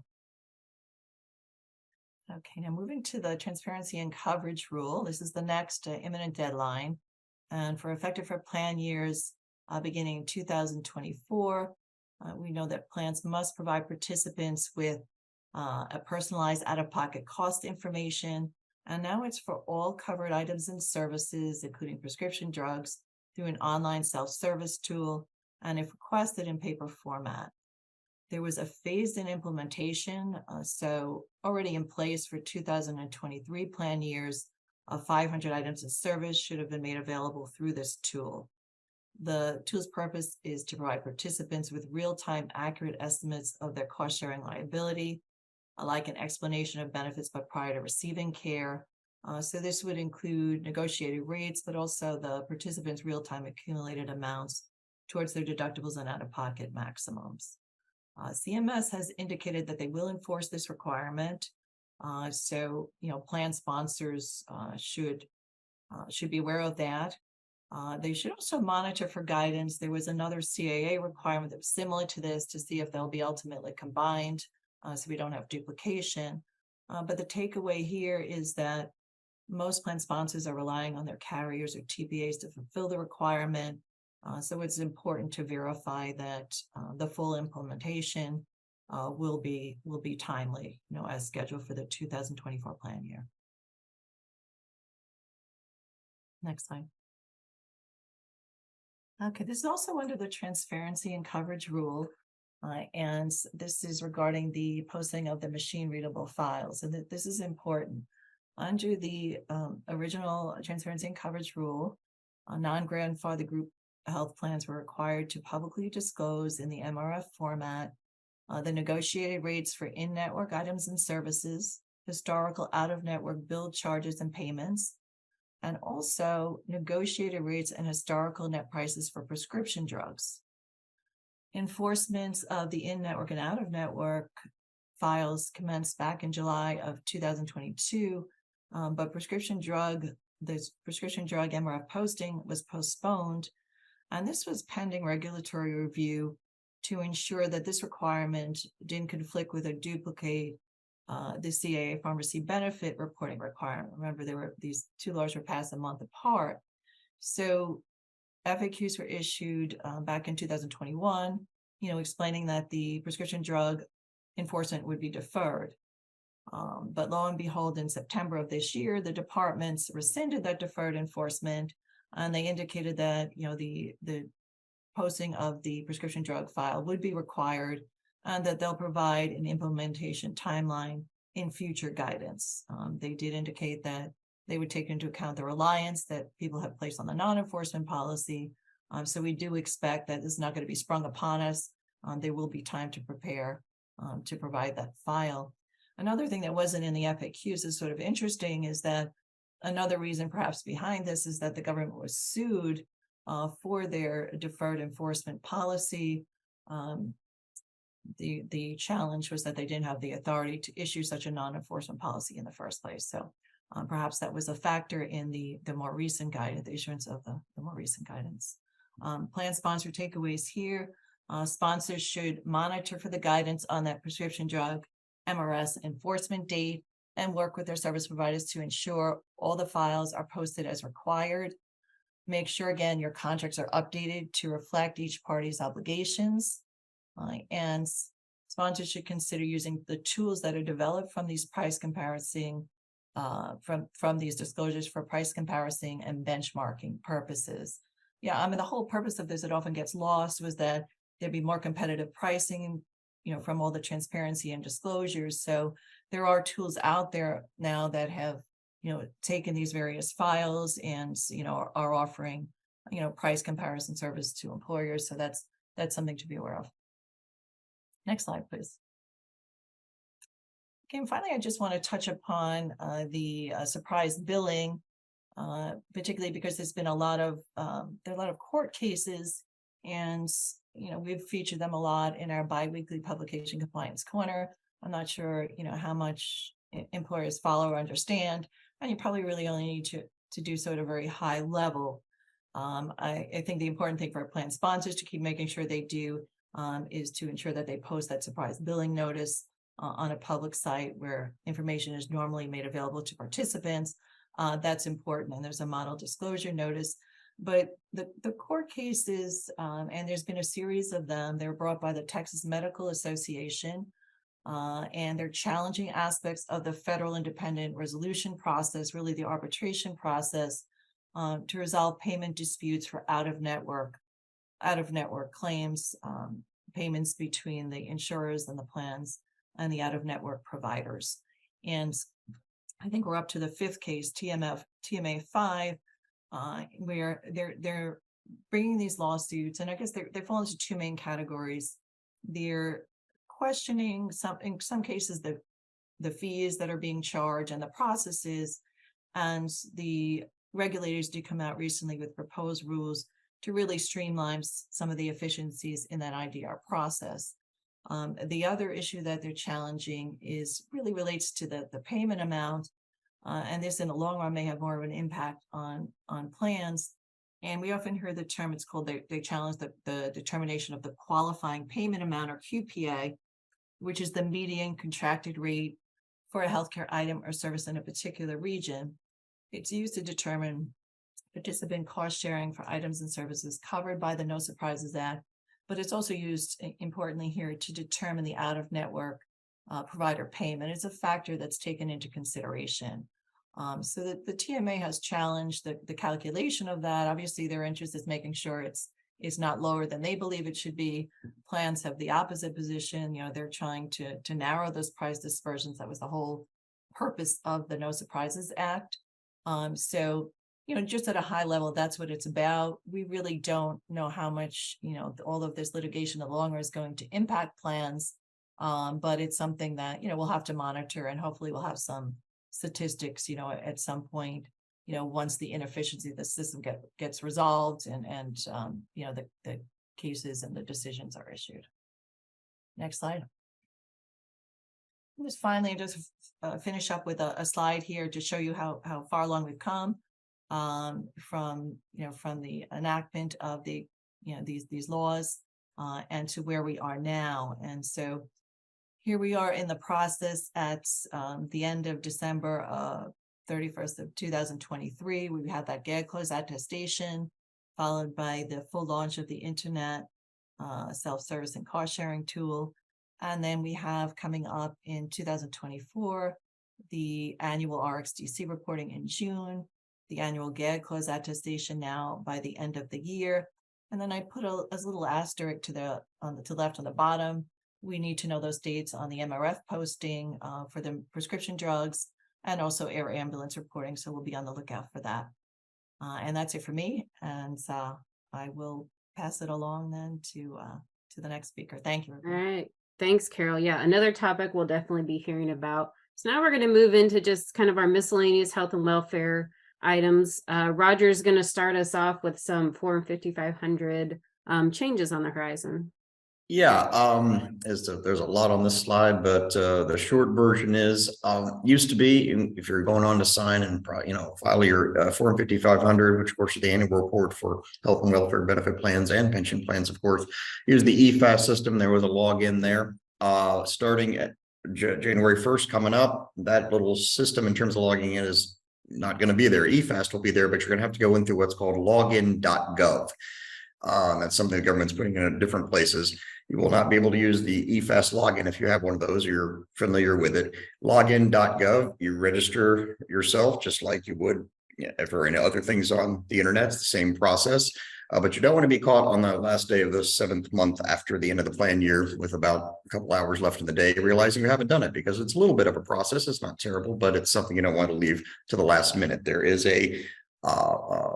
Okay, now moving to the transparency and coverage rule. This is the next imminent deadline. And effective for plan years beginning in 2024, we know that plans must provide participants with a personalized out-of-pocket cost information. And now it's for all covered items and services, including prescription drugs, through an online self-service tool, and if requested in paper format. There was a phased-in implementation, so already in place for 2023 plan years, 500 items and service should have been made available through this tool. The tool's purpose is to provide participants with real-time accurate estimates of their cost-sharing liability, like an explanation of benefits but prior to receiving care. So this would include negotiated rates, but also the participants' real-time accumulated amounts towards their deductibles and out-of-pocket maximums. CMS has indicated that they will enforce this requirement. So, plan sponsors should be aware of that. They should also monitor for guidance. There was another CAA requirement that was similar to this to see if they'll be ultimately combined, so we don't have duplication. But the takeaway here is that most plan sponsors are relying on their carriers or TPAs to fulfill the requirement. So it's important to verify that the full implementation will be timely, as scheduled for the 2024 plan year. Next slide. Okay, this is also under the transparency and coverage rule, and this is regarding the posting of the machine readable files, and this is important. Under the original transparency and coverage rule, non-grandfather group health plans were required to publicly disclose in the MRF format the negotiated rates for in-network items and services, historical out-of-network bill charges and payments, and also negotiated rates and historical net prices for prescription drugs. Enforcement of the in-network and out-of-network files commenced back in July of 2022, but this prescription drug MRF posting was postponed. And this was pending regulatory review to ensure that this requirement didn't conflict with or duplicate the CAA pharmacy benefit reporting requirement. Remember, these two laws were passed a month apart. So FAQs were issued back in 2021, explaining that the prescription drug enforcement would be deferred. But lo and behold, in September of this year, the departments rescinded that deferred enforcement, and they indicated that the posting of the prescription drug file would be required, and that they'll provide an implementation timeline in future guidance. They did indicate that they would take into account the reliance that people have placed on the non-enforcement policy. So we do expect that this is not going to be sprung upon us. There will be time to prepare to provide that file. Another thing that wasn't in the FAQs is sort of interesting is that another reason perhaps behind this is that the government was sued for their deferred enforcement policy. The challenge was that they didn't have the authority to issue such a non-enforcement policy in the first place. So perhaps that was a factor in the more recent guidance, the issuance of the more recent guidance. Plan sponsor takeaways here. Sponsors should monitor for the guidance on that prescription drug MRS enforcement date and work with their service providers to ensure all the files are posted as required. Make sure, again, your contracts are updated to reflect each party's obligations. And sponsors should consider using the tools that are developed from these price comparison, from these disclosures for price comparison and benchmarking purposes. Yeah, I mean, the whole purpose of this, it often gets lost, was that there'd be more competitive pricing, from all the transparency and disclosures. So there are tools out there now that have, taken these various files and, are offering, price comparison service to employers. So that's something to be aware of. Next slide, please. Okay, and finally, I just want to touch upon the surprise billing, particularly because there's been a lot of court cases, and we've featured them a lot in our biweekly publication Compliance Corner. I'm not sure how much employers follow or understand, and you probably really only need to do so at a very high level. I think the important thing for our plan sponsors to keep making sure they do is to ensure that they post that surprise billing notice on a public site where information is normally made available to participants. That's important, and there's a model disclosure notice. But the court cases, and there's been a series of them, they're brought by the Texas Medical Association, and they're challenging aspects of the federal independent resolution process, really the arbitration process, to resolve payment disputes for out-of-network claims, payments between the insurers and the plans and the out-of-network providers. And I think we're up to the fifth case, TMA 5, where they're bringing these lawsuits, and I guess they fall into two main categories. They're questioning in some cases the fees that are being charged and the processes, and the regulators did come out recently with proposed rules to really streamline some of the efficiencies in that IDR process. The other issue that they're challenging really relates to the payment amount, and this in the long run may have more of an impact on plans. And we often hear the term, it's called, they challenge the determination of the qualifying payment amount, or QPA, which is the median contracted rate for a healthcare item or service in a particular region. It's used to determine participant cost sharing for items and services covered by the No Surprises Act, but it's also used, importantly here, to determine the out-of-network provider payment. It's a factor that's taken into consideration. So that the TMA has challenged the calculation of that. Obviously, their interest is making sure it's not lower than they believe it should be. Plans have the opposite position. They're trying to narrow those price dispersions. That was the whole purpose of the No Surprises Act. So just at a high level, that's what it's about. We really don't know how much, all of this litigation in the long run is going to impact plans. But it's something that, we'll have to monitor, and hopefully we'll have some statistics, at some point, once the inefficiency of the system gets resolved and the cases and the decisions are issued. Next slide. Just finally, just finish up with a slide here to show you how far along we've come from the enactment of these laws and to where we are now. And so here we are in the process at the end of December 31st of 2023. We had that gag close attestation, followed by the full launch of the internet self-service and car sharing tool. And then we have coming up in 2024, the annual RxDC reporting in June, the annual gag close attestation now by the end of the year. And then I put a little asterisk to the left on the bottom. We need to know those dates on the MRF posting for the prescription drugs and also air ambulance reporting. So we'll be on the lookout for that. And that's it for me. And I will pass it along then to the next speaker. Thank you. All right. Thanks, Carol. Yeah, another topic we'll definitely be hearing about. So now we're going to move into just kind of our miscellaneous health and welfare items. Roger's going to start us off with some Form 5500 changes on the horizon. Yeah, there's a lot on this slide, but the short version is used to be if you're going on to sign and file your Form 5500, which of course is the annual report for health and welfare benefit plans and pension plans, of course. Here's the EFAS system. There was a login there starting at January 1st coming up. That little system in terms of logging in is not going to be there. EFAS will be there, but you're going to have to go into what's called login.gov. That's something the government's putting in different places. You will not be able to use the EFAS login if you have one of those, you're familiar with it. Login.gov, you register yourself just like you would for any other things on the internet. It's the same process, but you don't want to be caught on the last day of the 7th month after the end of the plan year with about a couple hours left in the day, realizing you haven't done it, because it's a little bit of a process. It's not terrible, but it's something you don't want to leave to the last minute. There is a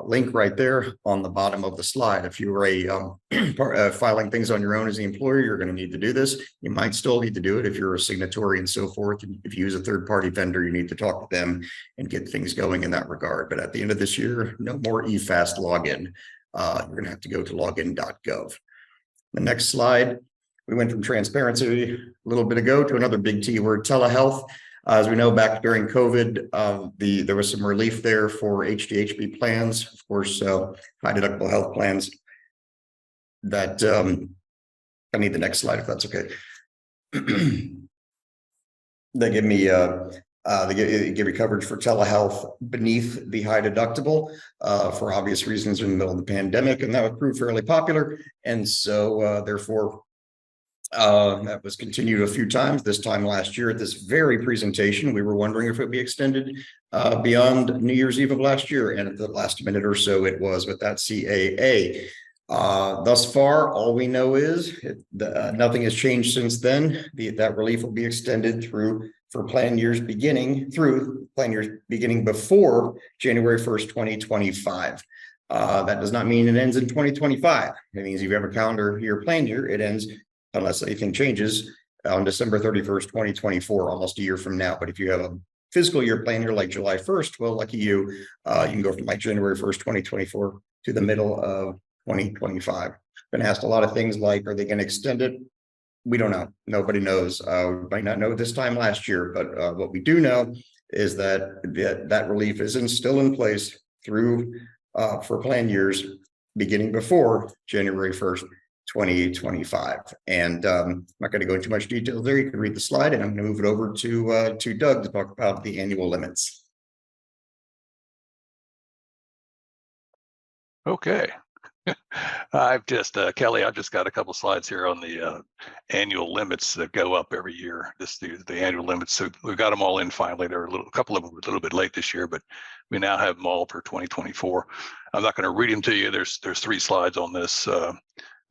link right there on the bottom of the slide. If you are filing things on your own as the employer, you're going to need to do this. You might still need to do it if you're a signatory and so forth. And if you use a third-party vendor, you need to talk to them and get things going in that regard. But at the end of this year, no more EFAS login. You're going to have to go to login.gov. The next slide, we went from transparency a little bit ago to another big T word, telehealth. As we know, back during COVID, there was some relief there for HDHP plans, of course, high deductible health plans. That I need the next slide if that's okay. They give me they give you coverage for telehealth beneath the high deductible for obvious reasons in the middle of the pandemic, and that would prove fairly popular, and so therefore. That was continued a few times. This time last year at this very presentation, we were wondering if it would be extended beyond New Year's Eve of last year. And at the last minute or so, it was with that CAA. Thus far, all we know is nothing has changed since then. That relief will be extended for plan years beginning before January 1st, 2025. That does not mean it ends in 2025. It means if you have a calendar year plan year, it ends unless anything changes on December 31st, 2024, almost a year from now. But if you have a fiscal year plan year like July 1st, well, lucky you, you can go from like January 1st, 2024 to the middle of 2025. Been asked a lot of things like, are they going to extend it? We don't know. Nobody knows. We might not know this time last year, but what we do know is that relief is still in place through for plan years beginning before January 1st, 2025. And I'm not going to go into much detail there. You can read the slide, and I'm going to move it over to Doug to talk about the annual limits. Okay. Kelly, I've just got a couple slides here on the annual limits that go up every year. The annual limits. So we've got them all in finally. There are a couple of them a little bit late this year, but we now have them all for 2024. I'm not going to read them to you. There's 3 slides on this.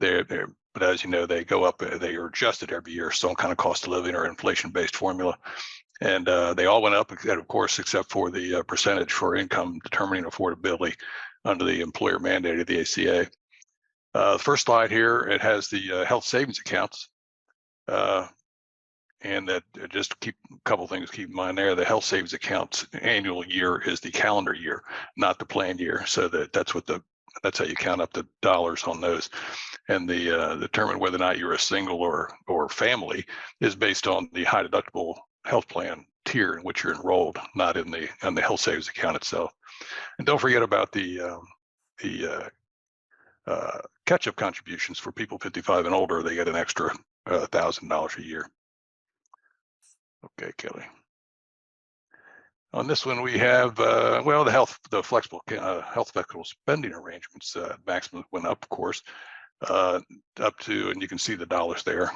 But as you know, they go up. They are adjusted every year, some kind of cost of living or inflation-based formula, and they all went up, of course, except for the percentage for income determining affordability under the employer mandated the ACA. The first slide here, it has the health savings accounts, and that just keep a couple things to keep in mind there. The health savings accounts annual year is the calendar year, not the plan year. So that's how you count up the dollars on those. And the determine whether or not you're a single or family is based on the high deductible health plan tier in which you're enrolled, not in the health savings account itself. And don't forget about the catch-up contributions for people 55 and older. They get an extra $1,000 a year. Okay, Kelly. On this one, we have the flexible spending arrangements. Maximum went up, of course, up to, and you can see the dollars there.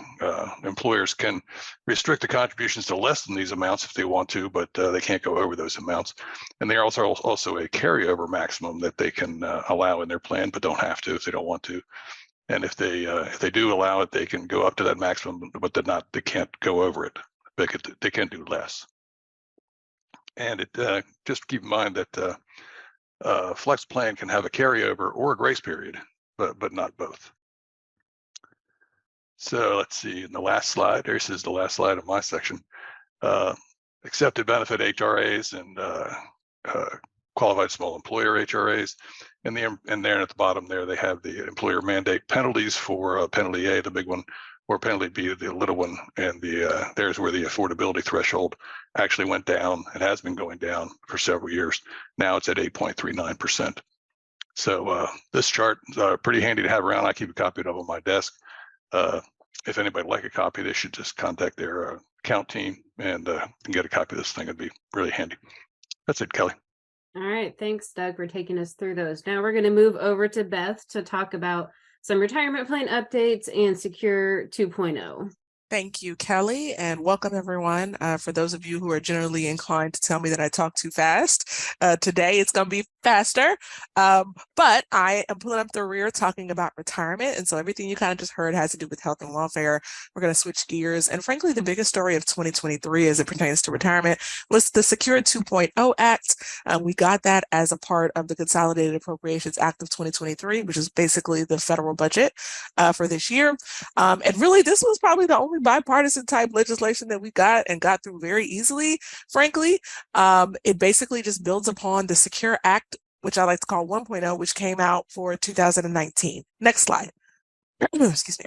Employers can restrict the contributions to less than these amounts if they want to, but they can't go over those amounts. And there are also a carryover maximum that they can allow in their plan, but don't have to if they don't want to. And if they do allow it, they can go up to that maximum, but they can't go over it. They can do less. And just keep in mind that flex plan can have a carryover or a grace period, but not both. So let's see, in the last slide, this is the last slide of my section. Accepted benefit HRAs and qualified small employer HRAs. And there at the bottom there, they have the employer mandate penalties for penalty A, the big one, or penalty B, the little one. And there's where the affordability threshold actually went down and has been going down for several years. Now it's at 8.39%. So this chart is pretty handy to have around. I keep a copy of it on my desk. If anybody would like a copy, they should just contact their account team and get a copy of this thing. It'd be really handy. That's it, Kelly. All right. Thanks, Doug, for taking us through those. Now we're going to move over to Beth to talk about some retirement plan updates and Secure 2.0. Thank you, Kelly, and welcome everyone. For those of you who are generally inclined to tell me that I talk too fast, today it's going to be faster, but I am pulling up the rear talking about retirement, and so everything you kind of just heard has to do with health and welfare. We're going to switch gears, and frankly, the biggest story of 2023 as it pertains to retirement was the Secure 2.0 Act. We got that as a part of the Consolidated Appropriations Act of 2023, which is basically the federal budget for this year, and really this was probably the only bipartisan type legislation that we got through very easily, frankly. It basically just builds upon the Secure Act, which I like to call 1.0, which came out for 2019. Next slide. Excuse me.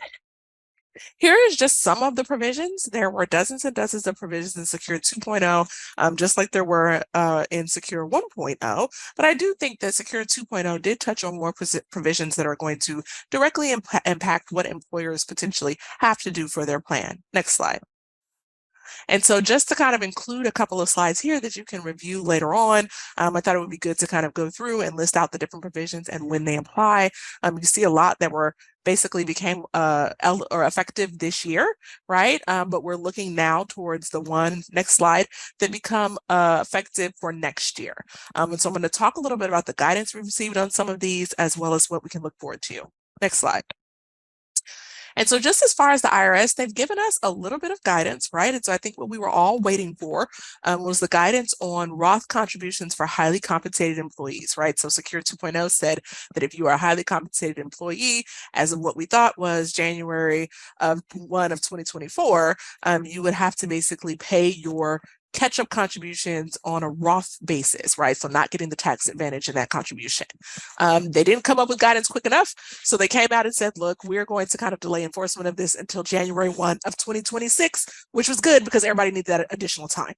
Here is just some of the provisions. There were dozens and dozens of provisions in Secure 2.0, just like there were in Secure 1.0. But I do think that Secure 2.0 did touch on more provisions that are going to directly impact what employers potentially have to do for their plan. Next slide. And so just to kind of include a couple of slides here that you can review later on, I thought it would be good to kind of go through and list out the different provisions and when they apply. You see a lot that were basically became effective this year, right? But we're looking now towards the one, next slide, that become effective for next year. And so I'm going to talk a little bit about the guidance we've received on some of these, as well as what we can look forward to. Next slide. And so just as far as the IRS, they've given us a little bit of guidance, right? And so I think what we were all waiting for was the guidance on Roth contributions for highly compensated employees, right? So Secure 2.0 said that if you are a highly compensated employee, as of what we thought was January 1 of 2024, you would have to basically pay your catch-up contributions on a Roth basis, right? So not getting the tax advantage in that contribution. They didn't come up with guidance quick enough. So they came out and said, look, we're going to kind of delay enforcement of this until January 1 of 2026, which was good because everybody needed that additional time.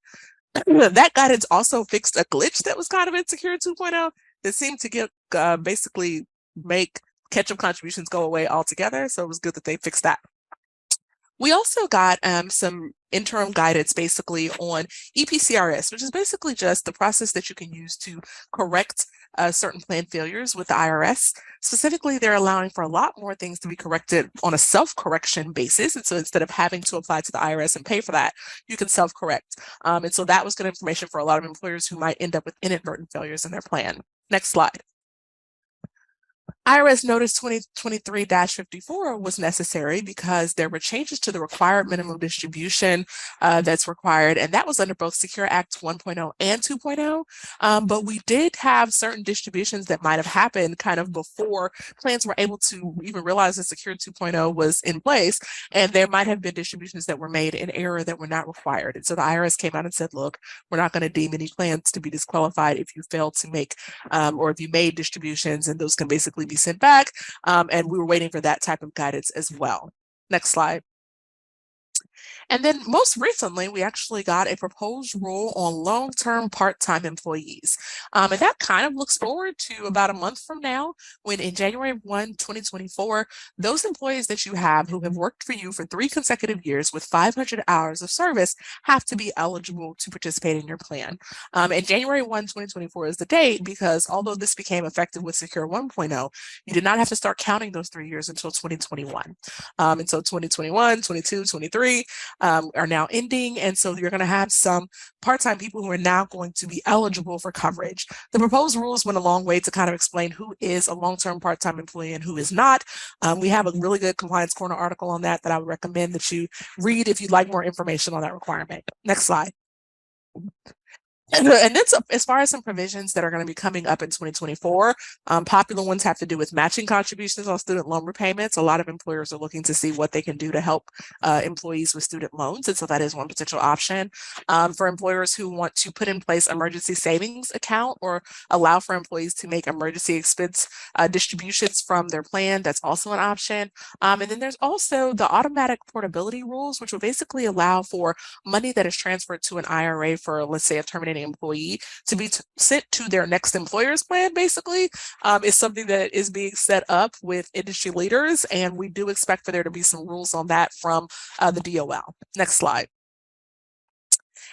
That guidance also fixed a glitch that was kind of in Secure 2.0 that seemed to get basically make catch-up contributions go away altogether. So it was good that they fixed that. We also got some interim guidance basically on EPCRS, which is basically just the process that you can use to correct certain plan failures with the IRS. Specifically, they're allowing for a lot more things to be corrected on a self-correction basis. And so instead of having to apply to the IRS and pay for that, you can self-correct. And so that was good information for a lot of employers who might end up with inadvertent failures in their plan. Next slide. IRS Notice 2023-54 was necessary because there were changes to the required minimum distribution that's required, and that was under both Secure Act 1.0 and 2.0. But we did have certain distributions that might have happened kind of before plans were able to even realize that Secure 2.0 was in place, and there might have been distributions that were made in error that were not required. And so the IRS came out and said, look, we're not going to deem any plans to be disqualified if you failed to make or if you made distributions, and those can basically be sent back, and we were waiting for that type of guidance as well. Next slide. And then most recently, we actually got a proposed rule on long-term part-time employees. And that kind of looks forward to about a month from now, when in January 1, 2024, those employees that you have who have worked for you for 3 consecutive years with 500 hours of service have to be eligible to participate in your plan. And January 1, 2024 is the date because although this became effective with Secure 1.0, you did not have to start counting those 3 years until 2021. And so 2021, 22, 23 are now ending. And so you're going to have some part-time people who are now going to be eligible for coverage. The proposed rules went a long way to kind of explain who is a long-term part-time employee and who is not. We have a really good Compliance Corner article on that I would recommend that you read if you'd like more information on that requirement. Next slide. And then as far as some provisions that are going to be coming up in 2024, popular ones have to do with matching contributions on student loan repayments. A lot of employers are looking to see what they can do to help employees with student loans. And so that is one potential option. For employers who want to put in place emergency savings account or allow for employees to make emergency expense distributions from their plan, that's also an option. And then there's also the automatic portability rules, which will basically allow for money that is transferred to an IRA for, let's say, a terminating employee to be sent to their next employer's plan, basically, is something that is being set up with industry leaders. And we do expect for there to be some rules on that from the DOL. Next slide.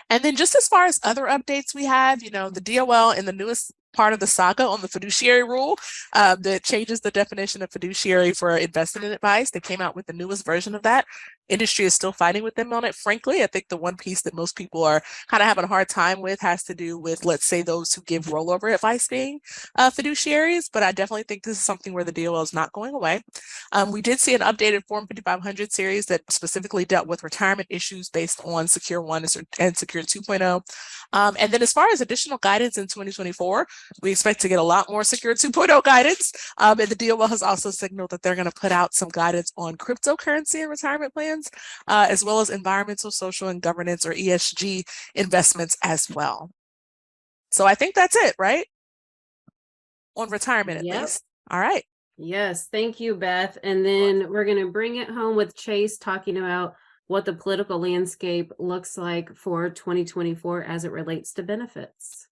And then just as far as other updates we have, the DOL in the newest part of the saga on the fiduciary rule that changes the definition of fiduciary for investment advice. They came out with the newest version of that. Industry is still fighting with them on it. Frankly, I think the one piece that most people are kind of having a hard time with has to do with, let's say, those who give rollover advice being fiduciaries. But I definitely think this is something where the DOL is not going away. We did see an updated Form 5500 series that specifically dealt with retirement issues based on Secure 1 and Secure 2.0. And then as far as additional guidance in 2024, we expect to get a lot more Secure 2.0 guidance. And the DOL has also signaled that they're going to put out some guidance on cryptocurrency and retirement plans, as well as environmental, social, and governance, or ESG investments as well. So I think that's it, right? On retirement, at least. All right. Yes, thank you, Beth. And then we're going to bring it home with Chase talking about what the political landscape looks like for 2024 as it relates to benefits.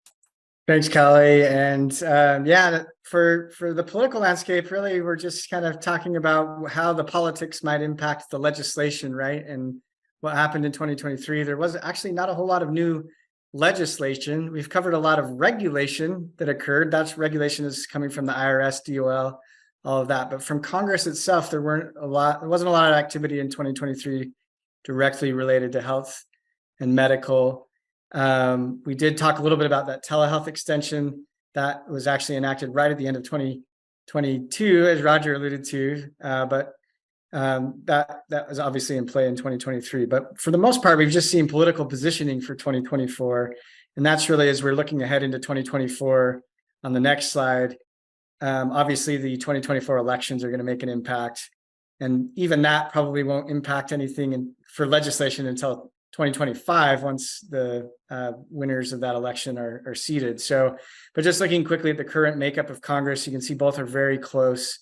Thanks, Kelly. And yeah, for the political landscape, really, we're just kind of talking about how the politics might impact the legislation, right? And what happened in 2023. There was actually not a whole lot of new legislation. We've covered a lot of regulation that occurred. That's regulation is coming from the IRS, DOL, all of that. But from Congress itself, there wasn't a lot of activity in 2023 directly related to health and medical. We did talk a little bit about that telehealth extension that was actually enacted right at the end of 2022, as Roger alluded to, but that was obviously in play in 2023. But for the most part, we've just seen political positioning for 2024. And that's really as we're looking ahead into 2024 on the next slide. Obviously, the 2024 elections are going to make an impact. And even that probably won't impact anything for legislation until 2025, once the winners of that election are seated. So, but just looking quickly at the current makeup of Congress, you can see both are very close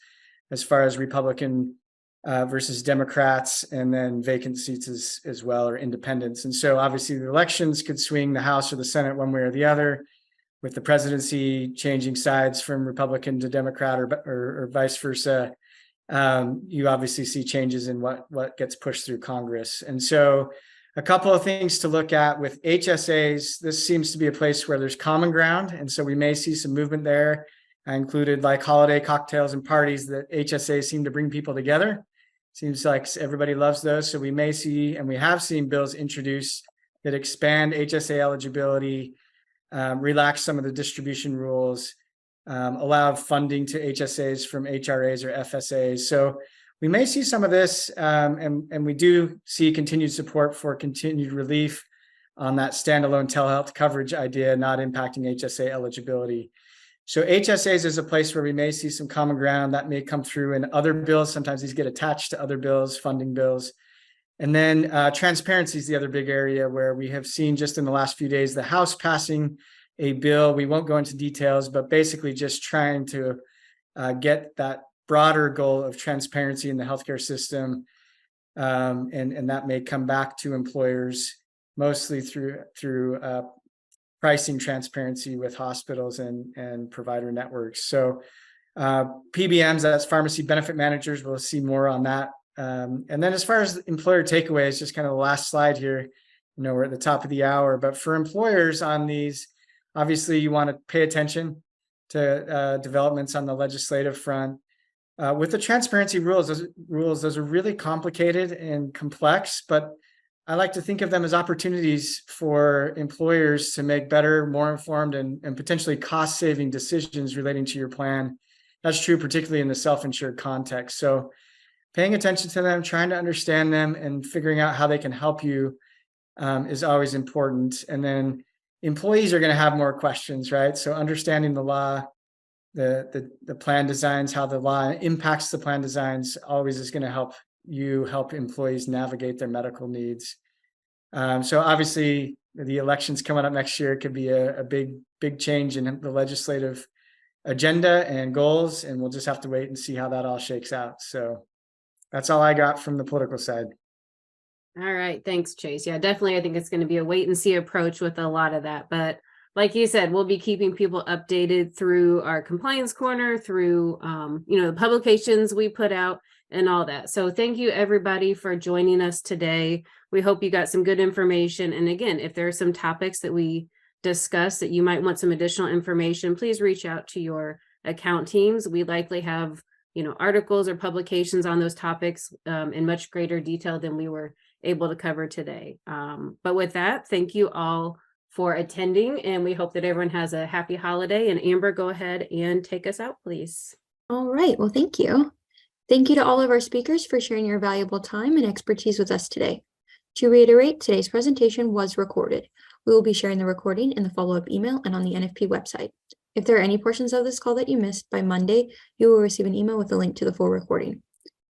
as far as Republican versus Democrats, and then vacant seats as well, or independents. And so obviously the elections could swing the House or the Senate one way or the other, with the presidency changing sides from Republican to Democrat or vice versa. You obviously see changes in what gets pushed through Congress. And so a couple of things to look at with HSAs. This seems to be a place where there's common ground. And so we may see some movement there. I included like holiday cocktails and parties that HSAs seem to bring people together. Seems like everybody loves those. So we may see, and we have seen bills introduced that expand HSA eligibility, relax some of the distribution rules, allow funding to HSAs from HRAs or FSAs. So we may see some of this, and we do see continued support for continued relief on that standalone telehealth coverage idea, not impacting HSA eligibility. So HSAs is a place where we may see some common ground that may come through in other bills. Sometimes these get attached to other bills, funding bills. And then transparency is the other big area where we have seen just in the last few days, the House passing a bill. We won't go into details, but basically just trying to get that broader goal of transparency in the healthcare system. And that may come back to employers mostly through pricing transparency with hospitals and provider networks. So PBMs, that's pharmacy benefit managers, we'll see more on that. And then as far as employer takeaways, just kind of the last slide here, we're at the top of the hour, but for employers on these, obviously you want to pay attention to developments on the legislative front. With the transparency rules, those are really complicated and complex, but I like to think of them as opportunities for employers to make better, more informed, and potentially cost-saving decisions relating to your plan. That's true, particularly in the self-insured context. So paying attention to them, trying to understand them, and figuring out how they can help you is always important. And then employees are going to have more questions, right? So understanding the law, the plan designs, how the law impacts the plan designs always is going to help employees navigate their medical needs. So obviously the elections coming up next year could be a big change in the legislative agenda and goals, and we'll just have to wait and see how that all shakes out. So that's all I got from the political side. All right. Thanks, Chase. Yeah, definitely. I think it's going to be a wait and see approach with a lot of that. But like you said, we'll be keeping people updated through our compliance corner, through, the publications we put out and all that. So thank you, everybody, for joining us today. We hope you got some good information. And again, if there are some topics that we discussed that you might want some additional information, please reach out to your account teams. We likely have, articles or publications on those topics in much greater detail than we were able to cover today. But with that, thank you all for attending, and we hope that everyone has a happy holiday. And Amber, go ahead and take us out, please. All right. Well, thank you. Thank you to all of our speakers for sharing your valuable time and expertise with us today. To reiterate, today's presentation was recorded. We will be sharing the recording in the follow-up email and on the NFP website. If there are any portions of this call that you missed, by Monday, you will receive an email with a link to the full recording.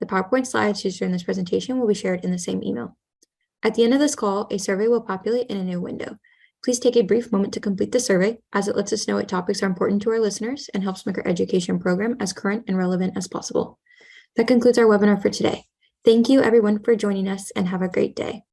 The PowerPoint slides used during this presentation will be shared in the same email. At the end of this call, a survey will populate in a new window. Please take a brief moment to complete the survey, as it lets us know what topics are important to our listeners and helps make our education program as current and relevant as possible. That concludes our webinar for today. Thank you, everyone, for joining us, and have a great day.